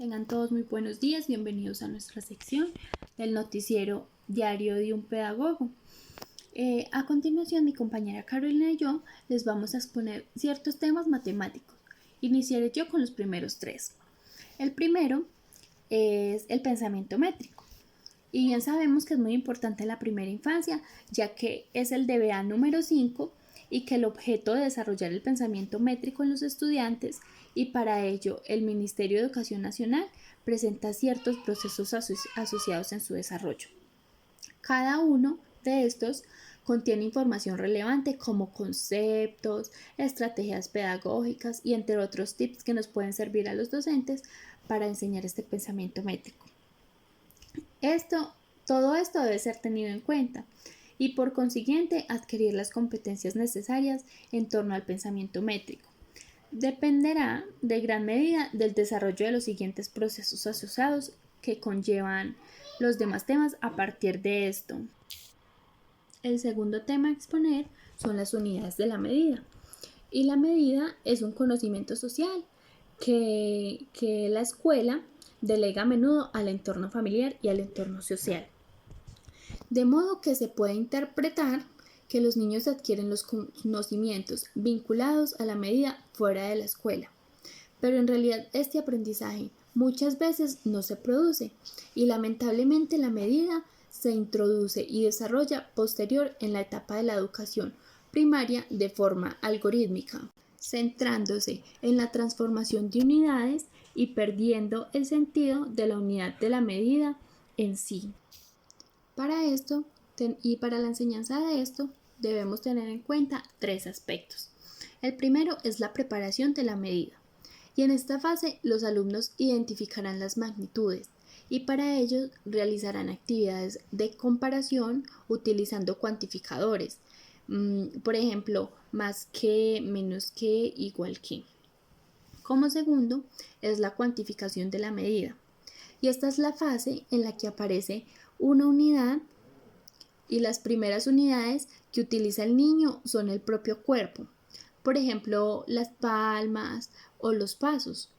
Tengan todos muy buenos días, bienvenidos a nuestra sección del noticiero diario de un pedagogo. A continuación, mi compañera Carolina y yo les vamos a exponer ciertos temas matemáticos. Iniciaré yo con los primeros tres. El primero es el pensamiento métrico. Y bien sabemos que es muy importante en la primera infancia, ya que es el DBA número 5 y que el objeto de desarrollar el pensamiento métrico en los estudiantes, y para ello el Ministerio de Educación Nacional presenta ciertos procesos asociados en su desarrollo. Cada uno de estos contiene información relevante como conceptos, estrategias pedagógicas y entre otros tips que nos pueden servir a los docentes para enseñar este pensamiento métrico. Todo esto debe ser tenido en cuenta y por consiguiente adquirir las competencias necesarias en torno al pensamiento métrico. Dependerá de gran medida del desarrollo de los siguientes procesos asociados que conllevan los demás temas a partir de esto. El segundo tema a exponer son las unidades de la medida. Y la medida es un conocimiento social que la escuela delega a menudo al entorno familiar y al entorno social. De modo que se puede interpretar que los niños adquieren los conocimientos vinculados a la medida fuera de la escuela. Pero en realidad este aprendizaje muchas veces no se produce y lamentablemente la medida se introduce y desarrolla posterior en la etapa de la educación primaria de forma algorítmica, centrándose en la transformación de unidades y perdiendo el sentido de la unidad de la medida en sí. Para esto y para la enseñanza de esto debemos tener en cuenta tres aspectos. El primero es la preparación de la medida, y en esta fase los alumnos identificarán las magnitudes y para ello realizarán actividades de comparación utilizando cuantificadores, por ejemplo, más que, menos que, igual que. Como segundo es la cuantificación de la medida, y esta es la fase en la que aparece una unidad y las primeras unidades que utiliza el niño son el propio cuerpo, por ejemplo, las palmas o los pasos.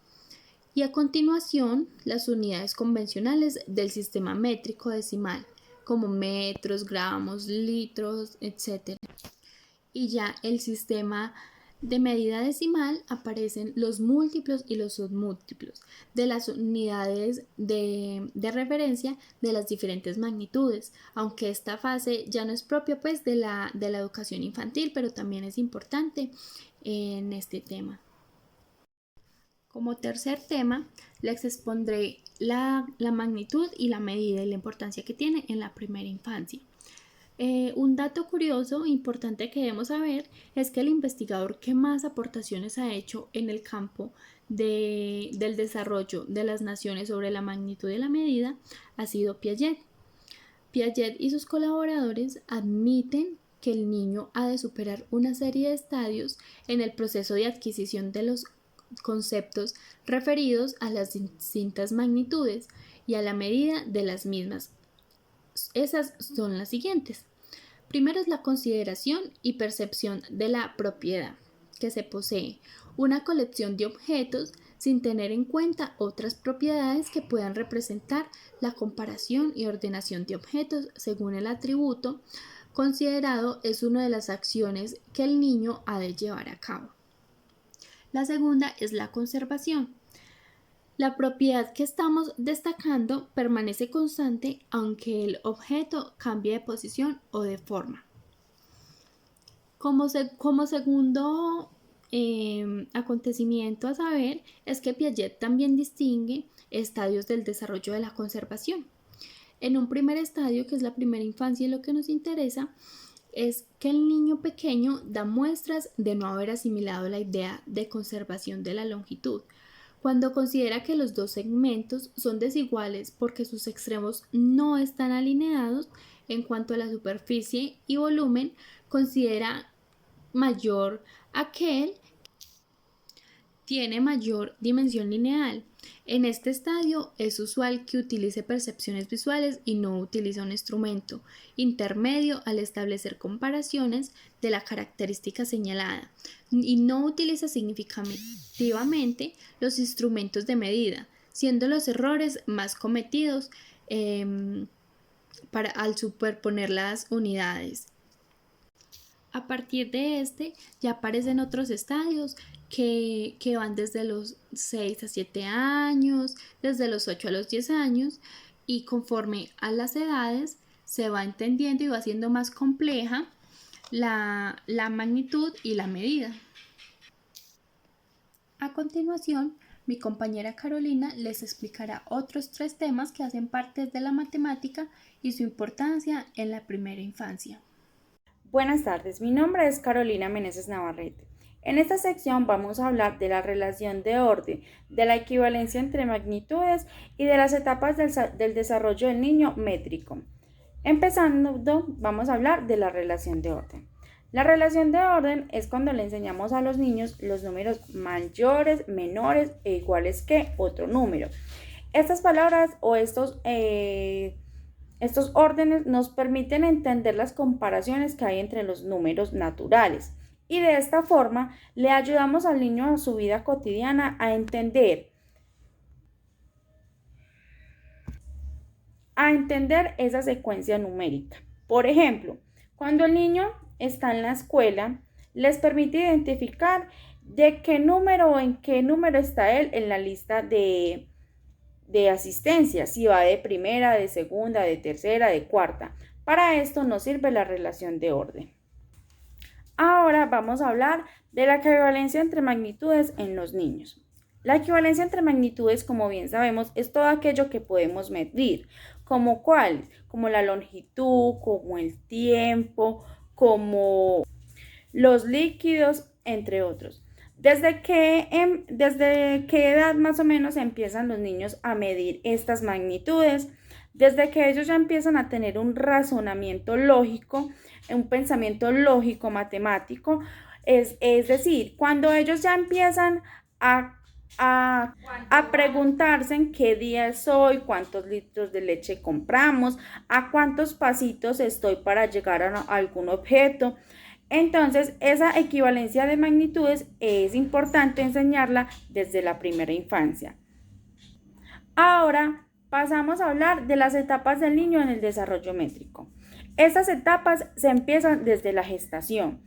Y a continuación, las unidades convencionales del sistema métrico decimal, como metros, gramos, litros, etc. Y ya el sistema de medida decimal aparecen los múltiplos y los submúltiplos de las unidades de referencia de las diferentes magnitudes, aunque esta fase ya no es propia pues de la educación infantil, pero también es importante en este tema. Como tercer tema, les expondré la magnitud y la medida y la importancia que tiene en la primera infancia. Un dato curioso importante que debemos saber es que el investigador que más aportaciones ha hecho en el campo del desarrollo de las naciones sobre la magnitud y la medida ha sido Piaget. Piaget y sus colaboradores admiten que el niño ha de superar una serie de estadios en el proceso de adquisición de los conceptos referidos a las distintas magnitudes y a la medida de las mismas. Esas son las siguientes. Primero es la consideración y percepción de la propiedad que se posee, una colección de objetos sin tener en cuenta otras propiedades que puedan representar la comparación y ordenación de objetos según el atributo considerado es una de las acciones que el niño ha de llevar a cabo. La segunda es la conservación. La propiedad que estamos destacando permanece constante aunque el objeto cambie de posición o de forma. Como segundo acontecimiento a saber es que Piaget también distingue estadios del desarrollo de la conservación. En un primer estadio, que es la primera infancia y lo que nos interesa, es que el niño pequeño da muestras de no haber asimilado la idea de conservación de la longitud, cuando considera que los dos segmentos son desiguales porque sus extremos no están alineados. En cuanto a la superficie y volumen, considera mayor aquel tiene mayor dimensión lineal. En este estadio es usual que utilice percepciones visuales y no utiliza un instrumento intermedio al establecer comparaciones de la característica señalada y no utiliza significativamente los instrumentos de medida, siendo los errores más cometidos al superponer las unidades. A partir de este ya aparecen otros estadios que van desde los 6 a 7 años, desde los 8 a los 10 años, y conforme a las edades se va entendiendo y va siendo más compleja la magnitud y la medida. A continuación, mi compañera Carolina les explicará otros 3 temas que hacen parte de la matemática y su importancia en la primera infancia. Buenas tardes, mi nombre es Carolina Meneses Navarrete. En esta sección vamos a hablar de la relación de orden, de la equivalencia entre magnitudes y de las etapas del desarrollo del niño métrico. Empezando, vamos a hablar de la relación de orden. La relación de orden es cuando le enseñamos a los niños los números mayores, menores e iguales que otro número. Estas palabras o estos órdenes nos permiten entender las comparaciones que hay entre los números naturales y de esta forma le ayudamos al niño a su vida cotidiana a entender esa secuencia numérica. Por ejemplo, cuando el niño está en la escuela, les permite identificar de qué número o en qué número está él en la lista de asistencia, si va de primera, de segunda, de tercera, de cuarta. Para esto nos sirve la relación de orden. Ahora vamos a hablar de la equivalencia entre magnitudes en los niños. La equivalencia entre magnitudes, como bien sabemos, es todo aquello que podemos medir, como cuál, como la longitud, como el tiempo, como los líquidos, entre otros. ¿Desde qué edad más o menos empiezan los niños a medir estas magnitudes? Desde que ellos ya empiezan a tener un razonamiento lógico, un pensamiento lógico matemático, es decir, cuando ellos ya empiezan a preguntarse en qué día es hoy, cuántos litros de leche compramos, a cuántos pasitos estoy para llegar a algún objeto. Entonces, esa equivalencia de magnitudes es importante enseñarla desde la primera infancia. Ahora pasamos a hablar de las etapas del niño en el desarrollo métrico. Estas etapas se empiezan desde la gestación.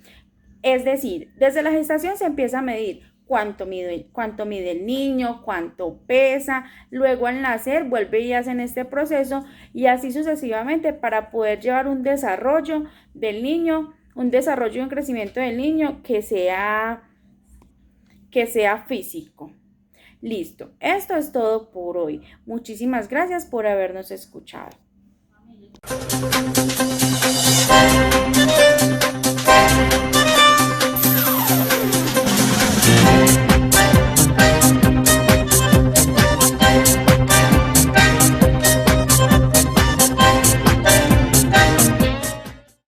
Es decir, desde la gestación se empieza a medir cuánto mide el niño, cuánto pesa, luego al nacer vuelve y hacen este proceso y así sucesivamente para poder llevar un desarrollo del niño, un desarrollo y un crecimiento del niño que sea físico. Listo, esto es todo por hoy. Muchísimas gracias por habernos escuchado.